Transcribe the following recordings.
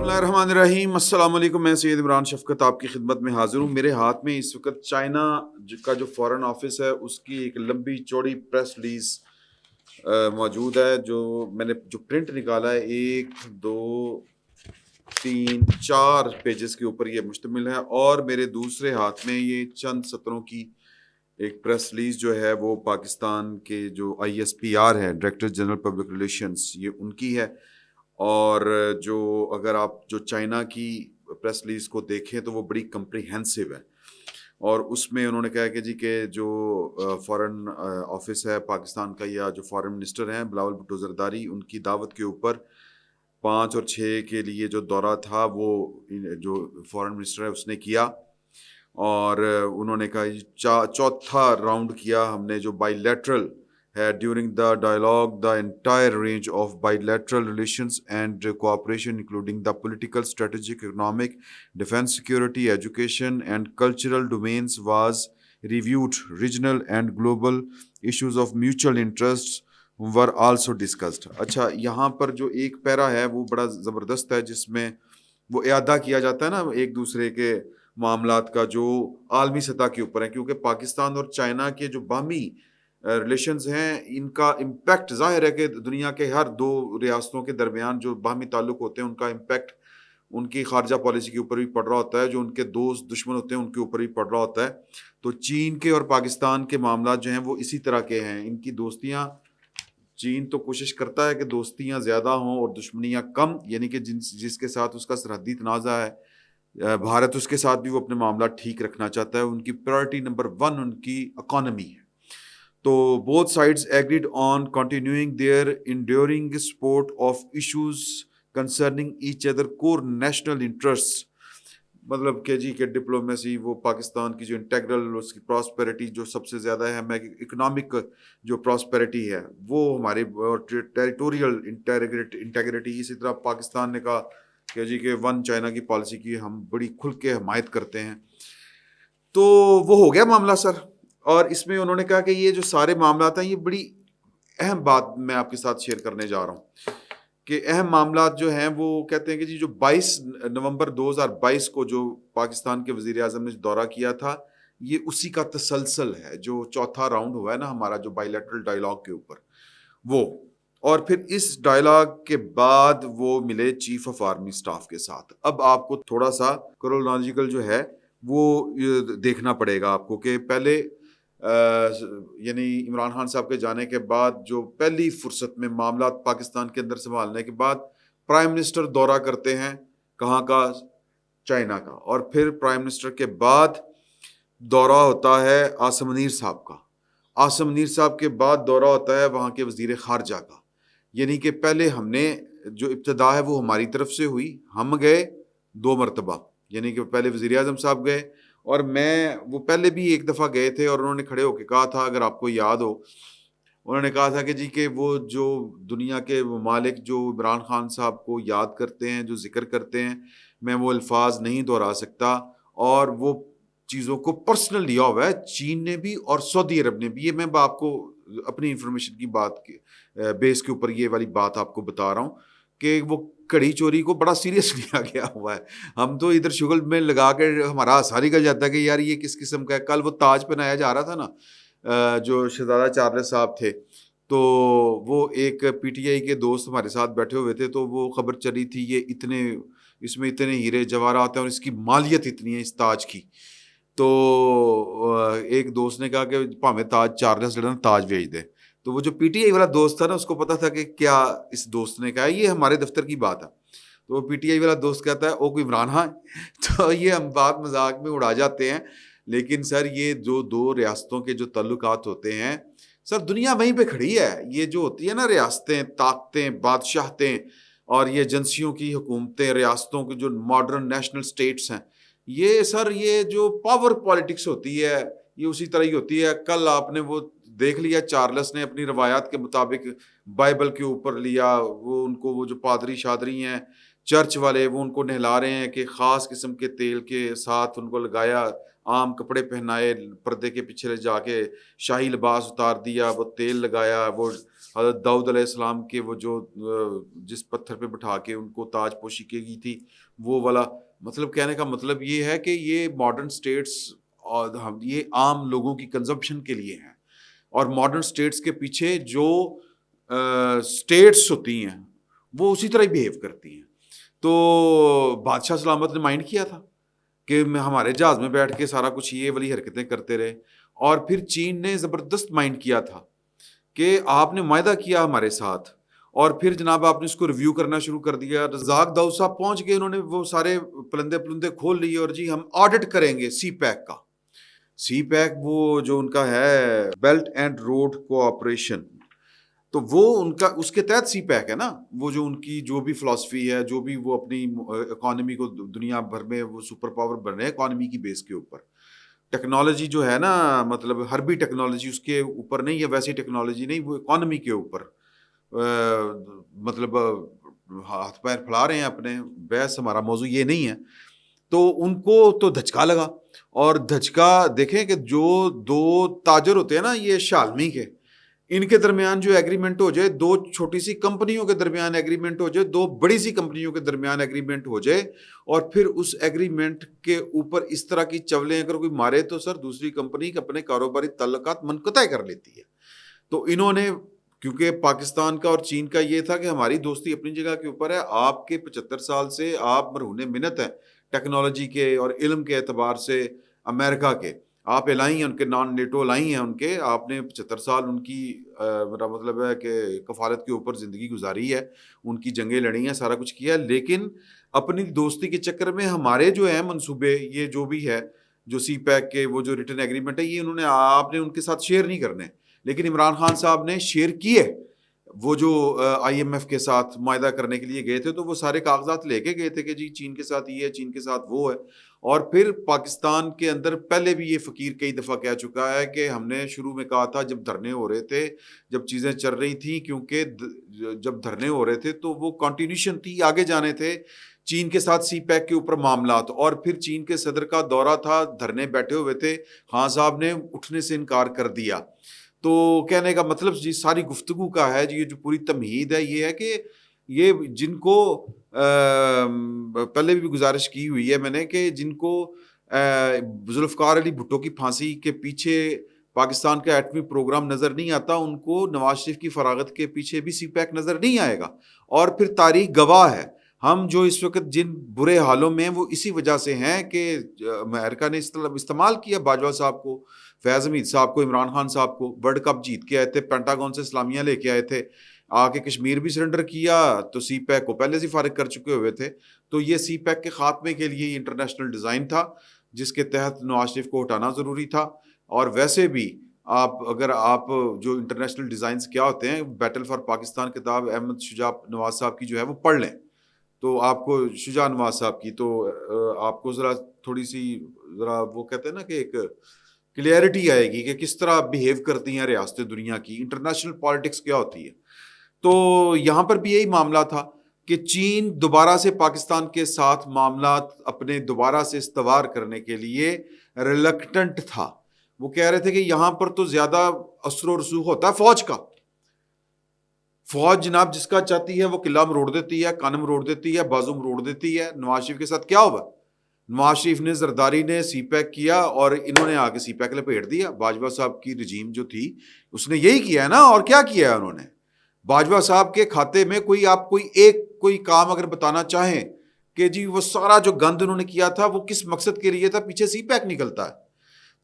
اللہ الرحمن الرحیم، السلام علیکم۔ میں سید عمران شفقت آپ کی خدمت میں حاضر ہوں۔ میرے ہاتھ میں اس وقت چائنا کا جو فارن آفس ہے اس کی ایک لمبی چوڑی پریس ریلیز موجود ہے، جو میں نے جو پرنٹ نکالا ہے 1 2 3 4 پیجز کے اوپر یہ مشتمل ہے، اور میرے دوسرے ہاتھ میں یہ چند سطروں کی ایک پریس ریلیز جو ہے وہ پاکستان کے جو ISPR ہے، ڈائریکٹر جنرل پبلک ریلیشنز، یہ ان کی ہے۔ اور جو اگر آپ جو چائنا کی پریس ریلیز کو دیکھیں تو وہ بڑی کمپریہنسو ہے، اور اس میں انہوں نے کہا کہ جی کہ جو فارن آفس ہے پاکستان کا، یا جو فارن منسٹر ہیں بلاول بھٹو زرداری، ان کی دعوت کے اوپر 5 اور 6 کے لیے جو دورہ تھا وہ جو فارن منسٹر ہے اس نے کیا، اور انہوں نے کہا چوتھا راؤنڈ کیا ہم نے جو بائی لیٹرل ہے۔ During the dialogue the entire range of by lateral relations and cooperation including the political, strategic, economic, defence, security, education and cultural domains was reviewed. Regional and global issues of mutual interest were also discussed. اچھا، یہاں پر جو ایک پیرا ہے وہ بڑا زبردست ہے، جس میں وہ اعادہ کیا جاتا ہے نا ایک دوسرے کے معاملات کا جو عالمی سطح کے اوپر ہیں، کیونکہ پاکستان اور چائنا کے جو باہمی ریلیشنز ہیں، ان کا امپیکٹ ظاہر ہے کہ دنیا کے ہر دو ریاستوں کے درمیان جو باہمی تعلق ہوتے ہیں ان کا امپیکٹ ان کی خارجہ پالیسی کے اوپر بھی پڑ رہا ہوتا ہے، جو ان کے دوست دشمن ہوتے ہیں ان کے اوپر بھی پڑ رہا ہوتا ہے۔ تو چین کے اور پاکستان کے معاملات جو ہیں وہ اسی طرح کے ہیں۔ ان کی دوستیاں، چین تو کوشش کرتا ہے کہ دوستیاں زیادہ ہوں اور دشمنیاں کم، یعنی کہ جس کے ساتھ اس کا سرحدی تنازع ہے بھارت، اس کے ساتھ بھی وہ اپنے معاملات ٹھیک رکھنا چاہتا ہے۔ ان کی پرائرٹی نمبر 1 ان کی اکانومی ہے۔ تو both sides agreed on continuing their enduring support of issues concerning each other core national interests۔ مطلب کہ جی کہ ڈپلومیسی، وہ پاکستان کی جو انٹیگرل اس کی پراسپیرٹی جو سب سے زیادہ ہے، ہمیں اکنامک جو پراسپیرٹی ہے وہ ہماری، ٹیریٹوریل انٹیگریٹی، اسی طرح پاکستان نے کہا کہ جی کہ ون چائنا کی پالیسی کی ہم بڑی کھل کے حمایت کرتے ہیں۔ تو وہ ہو گیا معاملہ سر، اور اس میں انہوں نے کہا کہ یہ جو سارے معاملات ہیں، یہ بڑی اہم بات میں آپ کے ساتھ شیئر کرنے جا رہا ہوں کہ اہم معاملات جو ہیں وہ کہتے ہیں کہ جی جو 22 نومبر 2022 کو جو پاکستان کے وزیر اعظم نے دورہ کیا تھا، یہ اسی کا تسلسل ہے، جو چوتھا راؤنڈ ہوا ہے نا ہمارا جو بائی لیٹرل ڈائلاگ کے اوپر وہ، اور پھر اس ڈائلاگ کے بعد وہ ملے چیف آف آرمی سٹاف کے ساتھ۔ اب آپ کو تھوڑا سا کرونالوجیکل جو ہے وہ دیکھنا پڑے گا آپ کو کہ پہلے یعنی عمران خان صاحب کے جانے کے بعد جو پہلی فرصت میں معاملات پاکستان کے اندر سنبھالنے کے بعد پرائم منسٹر دورہ کرتے ہیں کہاں کا، چائنا کا، اور پھر پرائم منسٹر کے بعد دورہ ہوتا ہے عاصم منیر صاحب کا، عاصم منیر صاحب کے بعد دورہ ہوتا ہے وہاں کے وزیر خارجہ کا۔ یعنی کہ پہلے ہم نے جو ابتدا ہے وہ ہماری طرف سے ہوئی، ہم گئے 2 مرتبہ، یعنی کہ پہلے وزیر اعظم صاحب گئے، اور وہ پہلے بھی ایک دفعہ گئے تھے، اور انہوں نے کھڑے ہو کے کہا تھا، اگر آپ کو یاد ہو، انہوں نے کہا تھا کہ جی کہ وہ جو دنیا کے ممالک جو عمران خان صاحب کو یاد کرتے ہیں، جو ذکر کرتے ہیں، میں وہ الفاظ نہیں دہرا سکتا، اور وہ چیزوں کو پرسنل لیا ہوا ہے چین نے بھی اور سعودی عرب نے بھی۔ یہ میں آپ کو اپنی انفارمیشن کی بات کے بیس کے اوپر یہ والی بات آپ کو بتا رہا ہوں کہ وہ کڑی چوری کو بڑا سیریس لیا گیا ہوا ہے۔ ہم تو ادھر شغل میں لگا کے ہمارا ساری کا جاتا ہے کہ یار یہ کس قسم کا ہے۔ کل وہ تاج پہنایا جا رہا تھا نا، جو شہزادہ چارلس صاحب تھے، تو وہ ایک PTI کے دوست ہمارے ساتھ بیٹھے ہوئے تھے، تو وہ خبر چلی تھی یہ اس میں اتنے ہیرے جواہرات ہیں اور اس کی مالیت اتنی ہے اس تاج کی۔ تو ایک دوست نے کہا کہ پاویں تاج چارلس لڑن تاج بھیج دے۔ تو وہ جو PTI والا دوست تھا نا، اس کو پتا تھا کہ کیا اس دوست نے کہا، یہ ہمارے دفتر کی بات ہے۔ تو وہ PTI والا دوست کہتا ہے او کوئی عمران خان۔ تو یہ ہم بات مذاق میں اڑا جاتے ہیں، لیکن سر یہ جو 2 ریاستوں کے جو تعلقات ہوتے ہیں سر، دنیا وہیں پہ کھڑی ہے۔ یہ جو ہوتی ہے نا ریاستیں، طاقتیں، بادشاہتیں، اور یہ ایجنسیوں کی حکومتیں، ریاستوں کی جو ماڈرن نیشنل اسٹیٹس ہیں، یہ سر یہ جو پاور پالیٹکس ہوتی ہے یہ اسی طرح ہی ہوتی ہے۔ کل آپ نے وہ دیکھ لیا، چارلس نے اپنی روایات کے مطابق بائبل کے اوپر لیا، وہ ان کو وہ جو پادری شادری ہیں چرچ والے، وہ ان کو نہلا رہے ہیں کہ خاص قسم کے تیل کے ساتھ ان کو لگایا، عام کپڑے پہنائے، پردے کے پیچھے جا کے شاہی لباس اتار دیا، وہ تیل لگایا، وہ حضرت داؤد علیہ السلام کے وہ جو جس پتھر پہ بٹھا کے ان کو تاج پوشی کی گئی تھی وہ والا. مطلب کہنے کا مطلب یہ ہے کہ یہ ماڈرن اسٹیٹس اور یہ عام لوگوں کی کنزمپشن کے لیے ہیں, اور ماڈرن اسٹیٹس کے پیچھے جو اسٹیٹس ہوتی ہیں وہ اسی طرح ہی بیہیو کرتی ہیں. تو بادشاہ سلامت نے مائنڈ کیا تھا کہ ہمارے جہاز میں بیٹھ کے سارا کچھ یہ والی حرکتیں کرتے رہے, اور پھر چین نے زبردست مائنڈ کیا تھا کہ آپ نے معاہدہ کیا ہمارے ساتھ, اور پھر جناب آپ نے اس کو ریویو کرنا شروع کر دیا. رزاق داؤد صاحب پہنچ گئے, انہوں نے وہ سارے پلندے کھول لیے, اور جی ہم آڈٹ کریں گے سی پیک کا. سی پیک وہ جو ان کا ہے بیلٹ اینڈ روڈ کوآپریشن, تو وہ ان کا اس کے تحت سی پیک ہے نا, وہ جو ان کی جو بھی فلاسفی ہے, جو بھی وہ اپنی اکانومی کو دنیا بھر میں وہ سپر پاور بن رہے ہیں اکانومی کی بیس کے اوپر. ٹیکنالوجی جو ہے نا, مطلب حربی ٹیکنالوجی اس کے اوپر نہیں ہے, ویسی ٹیکنالوجی نہیں, وہ اکانومی کے اوپر مطلب ہاتھ پیر پھیلا رہے ہیں اپنے. بحث ہمارا موضوع یہ نہیں ہے. تو ان کو تو دھچکا لگا, اور دھچکا دیکھیں کہ جو دو تاجر ہوتے ہیں نا یہ شالمی کے, ان کے درمیان جو ایگریمنٹ ہو جائے, دو چھوٹی سی کمپنیوں کے درمیان ایگریمنٹ ہو جائے, دو بڑی سی کمپنیوں کے درمیان ایگریمنٹ ہو جائے, اور پھر اس ایگریمنٹ کے اوپر اس طرح کی چولیں اگر کوئی مارے تو سر دوسری کمپنی اپنے کاروباری تعلقات منقطع کر لیتی ہے. تو انہوں نے, کیونکہ پاکستان کا اور چین کا یہ تھا کہ ہماری دوستی اپنی جگہ کے اوپر ہے, آپ کے 75 سال سے آپ مرہون منت ہیں ٹیکنالوجی کے اور علم کے اعتبار سے امریکہ کے, آپ الائی ہیں ان کے, نان نیٹو الائی ہیں ان کے, آپ نے 75 سال ان کی میرا مطلب ہے کہ کفالت کے اوپر زندگی گزاری ہے, ان کی جنگیں لڑی ہیں, سارا کچھ کیا ہے, لیکن اپنی دوستی کے چکر میں ہمارے جو ہیں منصوبے, یہ جو بھی ہے جو سی پیک کے وہ جو ریٹن ایگریمنٹ ہے, یہ انہوں نے آپ نے ان کے ساتھ شیئر نہیں کرنے. لیکن عمران خان صاحب نے شیئر کیے, وہ جو آئی ایم ایف کے ساتھ معاہدہ کرنے کے لیے گئے تھے تو وہ سارے کاغذات لے کے گئے تھے کہ جی چین کے ساتھ یہ ہے, چین کے ساتھ وہ ہے. اور پھر پاکستان کے اندر پہلے بھی یہ فقیر کئی دفعہ کہہ چکا ہے کہ ہم نے شروع میں کہا تھا جب دھرنے ہو رہے تھے, جب چیزیں چل رہی تھیں, کیونکہ جب دھرنے ہو رہے تھے تو وہ کنٹینیوشن تھی, آگے جانے تھے چین کے ساتھ سی پیک کے اوپر معاملات. اور پھر چین کے صدر کا دورہ تھا, دھرنے بیٹھے ہوئے تھے, خان صاحب نے اٹھنے سے انکار کر دیا. تو کہنے کا مطلب جی ساری گفتگو کا ہے جی, یہ جو پوری تمہید ہے یہ ہے کہ یہ جن کو پہلے بھی گزارش کی ہوئی ہے میں نے کہ جن کو ذوالفقار علی بھٹو کی پھانسی کے پیچھے پاکستان کا ایٹمی پروگرام نظر نہیں آتا, ان کو نواز شریف کی فراغت کے پیچھے بھی سی پیک نظر نہیں آئے گا. اور پھر تاریخ گواہ ہے, ہم جو اس وقت جن برے حالوں میں وہ اسی وجہ سے ہیں کہ امریکہ نے استعمال کیا باجوہ صاحب کو, فیض حمید صاحب کو, عمران خان صاحب کو. ورلڈ کپ جیت کے آئے تھے, پینٹاگون سے اسلامیہ لے کے آئے تھے, آ کے کشمیر بھی سرنڈر کیا, تو سی پیک کو پہلے سے فارغ کر چکے ہوئے تھے. تو یہ سی پیک کے خاتمے کے لیے انٹرنیشنل ڈیزائن تھا جس کے تحت نواز شریف کو ہٹانا ضروری تھا. اور ویسے بھی اگر آپ جو انٹرنیشنل ڈیزائنز کیا ہوتے ہیں, بیٹل فار پاکستان کتاب احمد شجاع نواز صاحب کی جو ہے وہ پڑھ لیں تو آپ کو, شجاع نواز صاحب کی, تو آپ کو ذرا تھوڑی سی ذرا وہ کہتے ہیں نا کہ ایک کلیئرٹی آئے گی کہ کس طرح بیہیو کرتی ہیں ریاستیں دنیا کی, انٹرنیشنل پالیٹکس کیا ہوتی ہے. تو یہاں پر بھی یہی معاملہ تھا کہ چین دوبارہ سے پاکستان کے ساتھ معاملات اپنے دوبارہ سے استوار کرنے کے لیے ریلکٹنٹ تھا. وہ کہہ رہے تھے کہ یہاں پر تو زیادہ اثر و رسوخ ہوتا ہے فوج کا. فوج جناب جس کا چاہتی ہے وہ قلعہ مروڑ دیتی ہے, کان مروڑ دیتی ہے, بازو مروڑ دیتی ہے. نواز شریف کے ساتھ کیا ہوا؟ نواز شریف نے, زرداری نے سی پیک کیا اور انہوں نے آ کے سی پیک لپیٹ دیا. باجوہ صاحب کی رجیم جو تھی اس نے یہی کیا ہے نا, اور کیا کیا ہے انہوں نے. باجوہ صاحب کے کھاتے میں آپ کوئی کام اگر بتانا چاہیں کہ جی وہ سارا جو گند انہوں نے کیا تھا وہ کس مقصد کے لیے تھا, پیچھے سی پیک نکلتا ہے.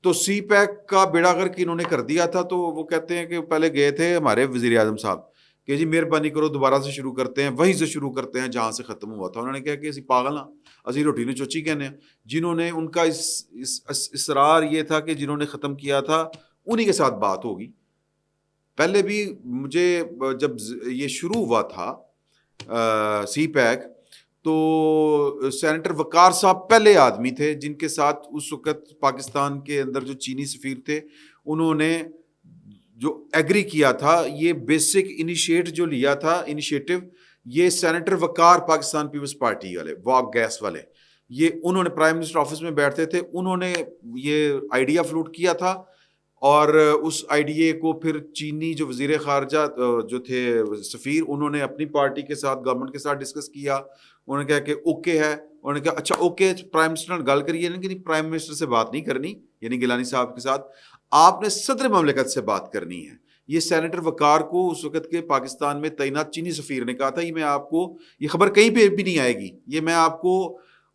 تو سی پیک کا بیڑا غرق انہوں نے کر دیا تھا. تو وہ کہتے ہیں کہ پہلے گئے تھے ہمارے وزیر اعظم صاحب کہ جی مہربانی کرو دوبارہ سے شروع کرتے ہیں, وہیں سے شروع کرتے ہیں جہاں سے ختم ہوا تھا. انہوں نے کہا کہ اسی پاگل ہاں, اسی روٹی نے چوچی کہنے ہیں. جنہوں نے ان کا اصرار یہ تھا کہ جنہوں نے ختم کیا تھا انہی کے ساتھ بات ہوگی. پہلے بھی مجھے جب یہ شروع ہوا تھا سی پیک تو سینیٹر وقار صاحب پہلے آدمی تھے جن کے ساتھ اس وقت پاکستان کے اندر جو چینی سفیر تھے انہوں نے جو ایگری کیا تھا, یہ بیسک انیشیٹ جو لیا تھا انیشیٹو, یہ سینیٹر وقار پاکستان پیپلز پارٹی والے, واک گیس والے, یہ انہوں نے پرائم منسٹر آفس میں بیٹھتے تھے, انہوں نے یہ آئیڈیا فلوٹ کیا تھا. اور اس آئیڈیے کو پھر چینی جو وزیر خارجہ جو تھے سفیر، انہوں نے اپنی پارٹی کے ساتھ گورنمنٹ کے ساتھ ڈسکس کیا. انہوں نے کہا کہ اوکے ہے. انہوں نے کہا اچھا اوکے پرائم منسٹر نے گل کری ہے لیکن پرائم منسٹر سے بات نہیں کرنی، یعنی گیلانی صاحب کے ساتھ آپ نے صدر مملکت سے بات کرنی ہے. یہ سینیٹر وقار کو اس وقت کے پاکستان میں تعینات چینی سفیر نے کہا تھا، یہ میں آپ کو یہ خبر کہیں پہ بھی نہیں آئے گی، یہ میں آپ کو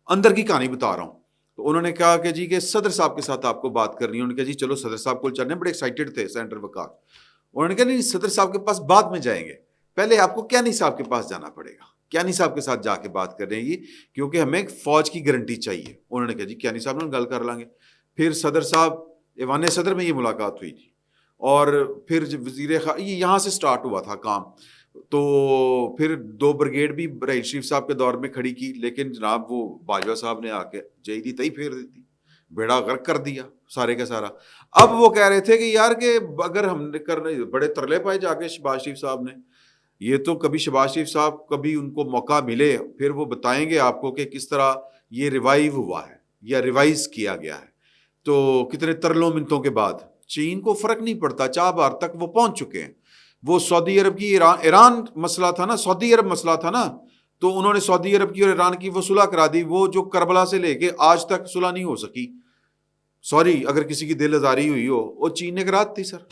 اندر کی کہانی بتا رہا ہوں. تو انہوں نے کہا کہ جی کہ صدر صاحب کے ساتھ آپ کو بات کرنی ہے. انہوں نے کہا جی چلو صدر صاحب کو چلنے، بڑے ایکسائٹیڈ تھے سینیٹر وقار. انہوں نے کہا نہیں صدر صاحب کے پاس بعد میں جائیں گے، پہلے آپ کو کیانی صاحب کے پاس جانا پڑے گا، کیانی صاحب کے ساتھ جا کے بات کر رہے ہیں کیونکہ ہمیں فوج کی گارنٹی چاہیے. انہوں نے کہا جی کیانی صاحب نے گل کر لیں گے. پھر صدر صاحب ایوان صدر میں یہ ملاقات ہوئی تھی، اور پھر وزیر یہاں سے سٹارٹ ہوا تھا کام. تو پھر 2 بریگیڈ بھی رحیل شریف صاحب کے دور میں کھڑی کی، لیکن جناب وہ باجوہ صاحب نے آ کے جئی دی تئی پھیر دیتی، بیڑا غرق کر دیا سارے کا سارا. اب وہ کہہ رہے تھے کہ یار کہ اگر ہم نے کرنے بڑے ترلے پائے جا کے شہباز شریف صاحب نے، یہ تو کبھی شہباز شریف صاحب کبھی ان کو موقع ملے پھر وہ بتائیں گے آپ کو کہ کس طرح یہ ریوائیو ہوا ہے یا ریوائز کیا گیا ہے. تو کتنے ترلوں منتوں کے بعد چین کو فرق نہیں پڑتا، 4 بار تک وہ پہنچ چکے ہیں. وہ سعودی عرب کی ایران مسئلہ تھا نا، سعودی عرب مسئلہ تھا نا، تو انہوں نے سعودی عرب کی اور ایران کی وہ صلح کرا دی، وہ جو کربلا سے لے کے آج تک صلح نہیں ہو سکی. سوری اگر کسی کی دل آزاری ہوئی ہو، وہ چین نے کرا دی سر.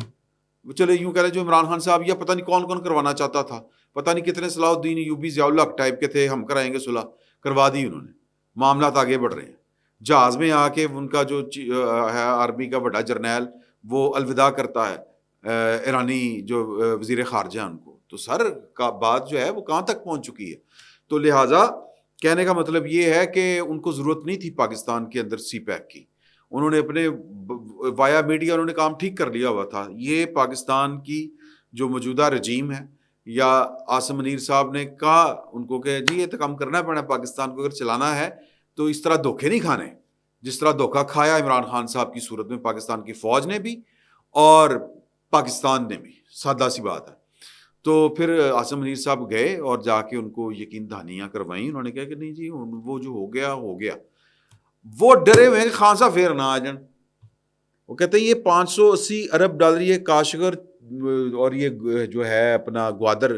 چلے یوں کہہ رہے جو عمران خان صاحب یا پتہ نہیں کون کون کروانا چاہتا تھا، پتہ نہیں کتنے صلاح الدین ایوبی ضیاء الحق ٹائپ کے تھے، ہم کرائیں گے صلح، کروا دی انہوں نے. معاملات آگے بڑھ رہے ہیں. جہاز میں آ کے ان کا جو ہے آرمی کا بڑا جرنیل وہ الوداع کرتا ہے ایرانی جو وزیر خارجہ ان کو. تو سر کا بات جو ہے وہ کہاں تک پہنچ چکی ہے. تو لہٰذا کہنے کا مطلب یہ ہے کہ ان کو ضرورت نہیں تھی پاکستان کے اندر سی پیک کی. انہوں نے اپنے وایا میڈیا انہوں نے کام ٹھیک کر لیا ہوا تھا. یہ پاکستان کی جو موجودہ رجیم ہے یا عاصم منیر صاحب نے کہا ان کو کہ جی یہ تو کام کرنا پڑنا پاکستان کو اگر چلانا ہے تو اس طرح دھوکے نہیں کھانے جس طرح دھوکہ کھایا عمران خان صاحب کی صورت میں پاکستان کی فوج نے بھی اور پاکستان نے بھی. سادہ سی بات ہے. تو پھر عاصم منیر صاحب گئے اور جا کے ان کو یقین دہانیاں کروائیں. انہوں نے کہا کہ نہیں جی وہ جو ہو گیا ہو گیا. وہ ڈرے ہوئے ہیں کہ خان صاحب پھر نہ آ جائیں. وہ کہتے ہیں یہ 580 ارب ڈالر یہ کاشغر اور یہ جو ہے اپنا گوادر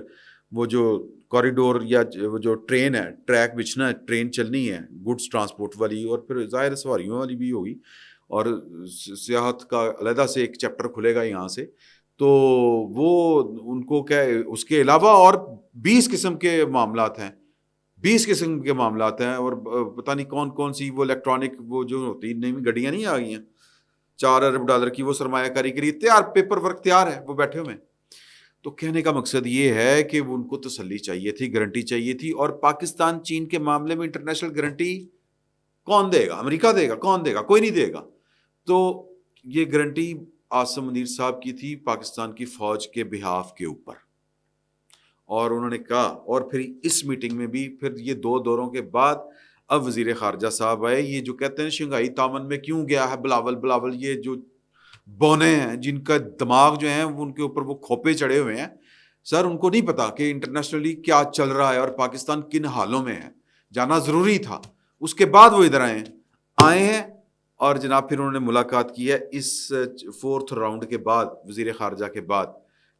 وہ جو کوریڈور یا وہ جو ٹرین ہے ٹریک بچھنا ہے ٹرین چلنی ہے گڈس ٹرانسپورٹ والی اور پھر ظاہر سواریوں والی بھی ہوگی اور سیاحت کا علیحدہ سے ایک چیپٹر کھلے گا یہاں سے. تو وہ ان کو کیا اس کے علاوہ اور 20 قسم کے معاملات ہیں 20 قسم کے معاملات ہیں اور پتہ نہیں کون کون سی وہ الیکٹرانک وہ جو ہوتی نئی گڈیاں نہیں آ گئی ہیں 4 ارب ڈالر کی وہ سرمایہ کاری کری تیار پیپر ورک تیار ہے وہ بیٹھے ہوئے. تو کہنے کا مقصد یہ ہے کہ ان کو تسلی چاہیے تھی گارنٹی چاہیے تھی. اور پاکستان چین کے معاملے میں انٹرنیشنل گارنٹی کون دے گا؟ امریکہ دے گا؟ کون دے گا؟ کوئی نہیں دے گا. تو یہ گارنٹی عاصم منیر صاحب کی تھی پاکستان کی فوج کے بہاف کے اوپر. اور انہوں نے کہا اور پھر اس میٹنگ میں بھی پھر یہ 2 دوروں کے بعد اب وزیر خارجہ صاحب آئے. یہ جو کہتے ہیں شنگھائی تعاون میں کیوں گیا ہے بلاول یہ جو بونے ہیں جن کا دماغ جو ہیں ان کے اوپر وہ کھوپے چڑھے ہوئے ہیں سر ان کو نہیں پتا کہ انٹرنیشنلی کیا چل رہا ہے اور پاکستان کن حالوں میں ہے. جانا ضروری تھا. اس کے بعد وہ ادھر آئے ہیں اور جناب پھر انہوں نے ملاقات کی ہے اس 4تھ راؤنڈ کے بعد وزیر خارجہ کے بعد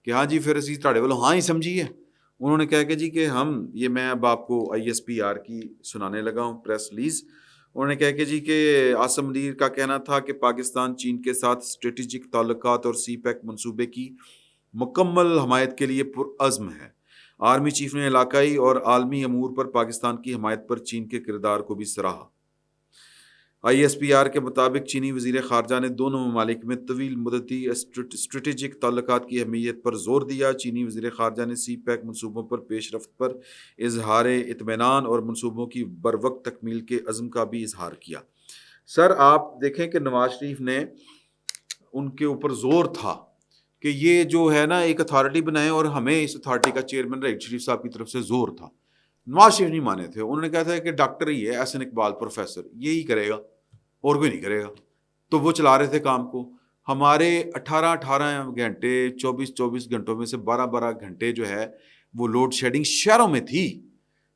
کہ ہاں جی پھر اسی تھوڑے والوں ہاں ہی سمجھیے. انہوں نے کہا کہ جی کہ ہم یہ میں اب آپ کو ISPR کی سنانے لگا ہوں پریس ریلیز. انہوں نے کہا کہ جی کہ عاصم منیر کا کہنا تھا کہ پاکستان چین کے ساتھ اسٹریٹجک تعلقات اور سی پیک منصوبے کی مکمل حمایت کے لیے پرعزم ہے. آرمی چیف نے علاقائی اور عالمی امور پر پاکستان کی حمایت پر چین کے کردار کو بھی سراہا. ISPR کے مطابق چینی وزیر خارجہ نے دونوں ممالک میں طویل مدتی اسٹریٹجک تعلقات کی اہمیت پر زور دیا. چینی وزیر خارجہ نے سی پیک منصوبوں پر پیش رفت پر اظہار اطمینان اور منصوبوں کی بروقت تکمیل کے عزم کا بھی اظہار کیا. سر آپ دیکھیں کہ نواز شریف نے ان کے اوپر زور تھا کہ یہ جو ہے نا ایک اتھارٹی بنائیں اور ہمیں اس اتھارٹی کا چیئرمین رحیل شریف صاحب کی طرف سے زور تھا. نواز شریف نہیں مانے تھے. انہوں نے کہا تھا کہ ڈاکٹر ہی ہے احسن اقبال پروفیسر یہی کرے گا اور کوئی نہیں کرے گا. تو وہ چلا رہے تھے کام کو. ہمارے 18 گھنٹے 24 گھنٹوں میں سے 12 گھنٹے جو ہے وہ لوڈ شیڈنگ شہروں میں تھی.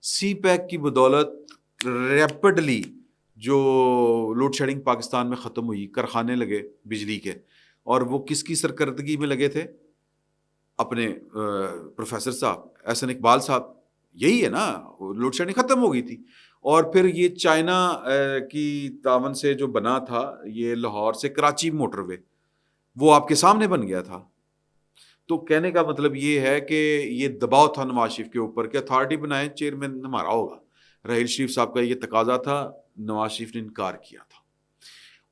سی پیک کی بدولت ریپڈلی جو لوڈ شیڈنگ پاکستان میں ختم ہوئی کارخانے لگے بجلی کے اور وہ کس کی سرکردگی میں لگے تھے؟ اپنے پروفیسر صاحب احسن اقبال صاحب. یہی ہے نا, لوڈ شیڈنگ ختم ہو گئی تھی. اور پھر یہ چائنا کی تعاون سے جو بنا تھا یہ لاہور سے کراچی موٹر وے, وہ آپ کے سامنے بن گیا تھا. تو کہنے کا مطلب یہ ہے کہ یہ دباؤ تھا نواز شریف کے اوپر کہ اتھارٹی بنائیں, چیئرمین ہمارا ہوگا. راحیل شریف صاحب کا یہ تقاضا تھا, نواز شریف نے انکار کیا تھا.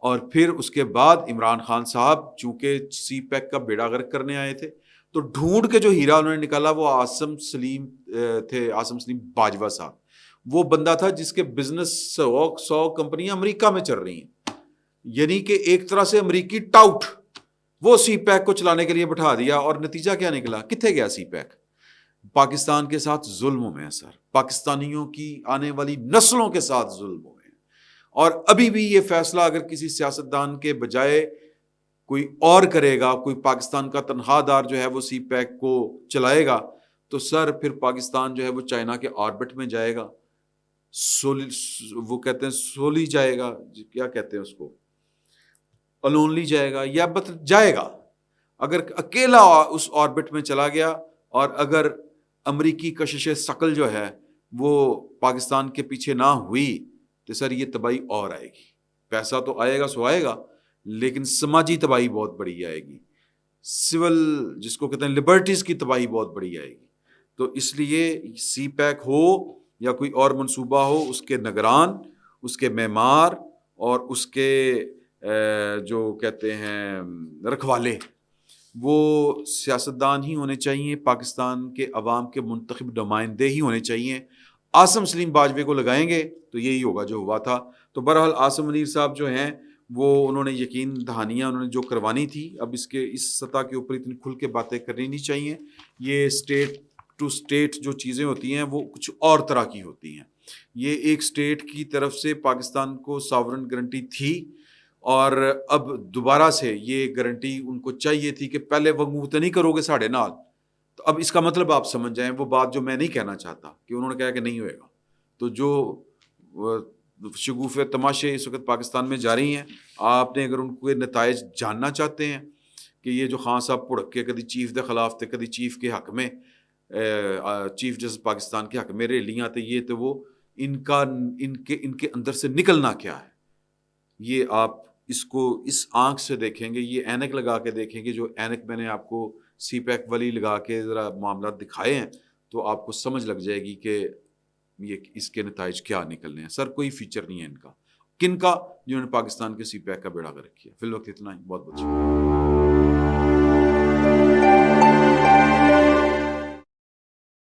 اور پھر اس کے بعد عمران خان صاحب چونکہ سی پیک کا بیڑا غرق کرنے آئے تھے تو ڈھونڈ کے جو ہیرا انہوں نے نکالا وہ عاصم سلیم تھے, عاصم سلیم باجوہ صاحب. وہ بندہ تھا جس کے بزنس 100 کمپنیاں امریکہ میں چل رہی ہیں, یعنی کہ ایک طرح سے امریکی ٹاؤٹ, وہ سی پیک کو چلانے کے لیے بٹھا دیا. اور نتیجہ کیا نکلا؟ کتنے گیا سی پیک؟ پاکستان کے ساتھ ظلموں میں سر, پاکستانیوں کی آنے والی نسلوں کے ساتھ ظلموں میں. اور ابھی بھی یہ فیصلہ اگر کسی سیاستدان کے بجائے کوئی اور کرے گا, کوئی پاکستان کا تنہا دار جو ہے وہ سی پیک کو چلائے گا, تو سر پھر پاکستان جو ہے وہ چائنا کے آربٹ میں جائے گا, وہ کہتے ہیں سولی جائے گا, کیا کہتے ہیں اس کو, الونلی جائے گا, یا جائے گا. اگر اکیلا اس آربٹ میں چلا گیا اور اگر امریکی کشش ثقل جو ہے وہ پاکستان کے پیچھے نہ ہوئی تو سر یہ تباہی اور آئے گی. پیسہ تو آئے گا سو آئے گا, لیکن سماجی تباہی بہت بڑی آئے گی, سول جس کو کہتے ہیں لبرٹیز کی تباہی بہت بڑی آئے گی. تو اس لیے سی پیک ہو یا کوئی اور منصوبہ ہو, اس کے نگران, اس کے معمار اور اس کے جو کہتے ہیں رکھوالے, وہ سیاستدان ہی ہونے چاہیے, پاکستان کے عوام کے منتخب نمائندے ہی ہونے چاہیے. عاصم سلیم باجوے کو لگائیں گے تو یہی ہوگا جو ہوا تھا. تو بہرحال عاصم منیر صاحب جو ہیں وہ انہوں نے یقین دہانیاں انہوں نے جو کروانی تھی, اب اس سطح کے اوپر اتنی کھل کے باتیں کرنی نہیں چاہیے. یہ اسٹیٹ ٹو اسٹیٹ جو چیزیں ہوتی ہیں وہ کچھ اور طرح کی ہوتی ہیں. یہ ایک اسٹیٹ کی طرف سے پاکستان کو ساورن گارنٹی تھی, اور اب دوبارہ سے یہ گارنٹی ان کو چاہیے تھی کہ پہلے وگوت نہیں کرو گے ساڑھے نال. تو اب اس کا مطلب آپ سمجھ جائیں, وہ بات جو میں نہیں کہنا چاہتا کہ انہوں نے کہا کہ نہیں ہوئے گا. تو جو شگوفے تماشے اس وقت پاکستان میں جاری ہیں, آپ نے اگر ان کے نتائج جاننا چاہتے ہیں کہ یہ جو خان صاحب پڑک کے کدی چیف دے خلاف تھے, کدی چیف کے حق میں, چیف جسٹس پاکستان کے حق میں ریلیاں تھے, یہ تو وہ ان کے اندر سے نکلنا کیا ہے, یہ آپ اس کو اس آنکھ سے دیکھیں گے, یہ اینک لگا کے دیکھیں گے. جو اینک میں نے آپ کو سی پیک والی لگا کے ذرا معاملات دکھائے ہیں تو آپ کو سمجھ لگ جائے گی کہ یہ اس کے نتائج کیا نکلنے ہیں. سر کوئی فیچر نہیں ہے ان کا, کن کا, جنہوں نے پاکستان کے سی پیک کا بیڑا غرق کیا. فی الوقت اتنا ہی, بہت بہت شکریہ.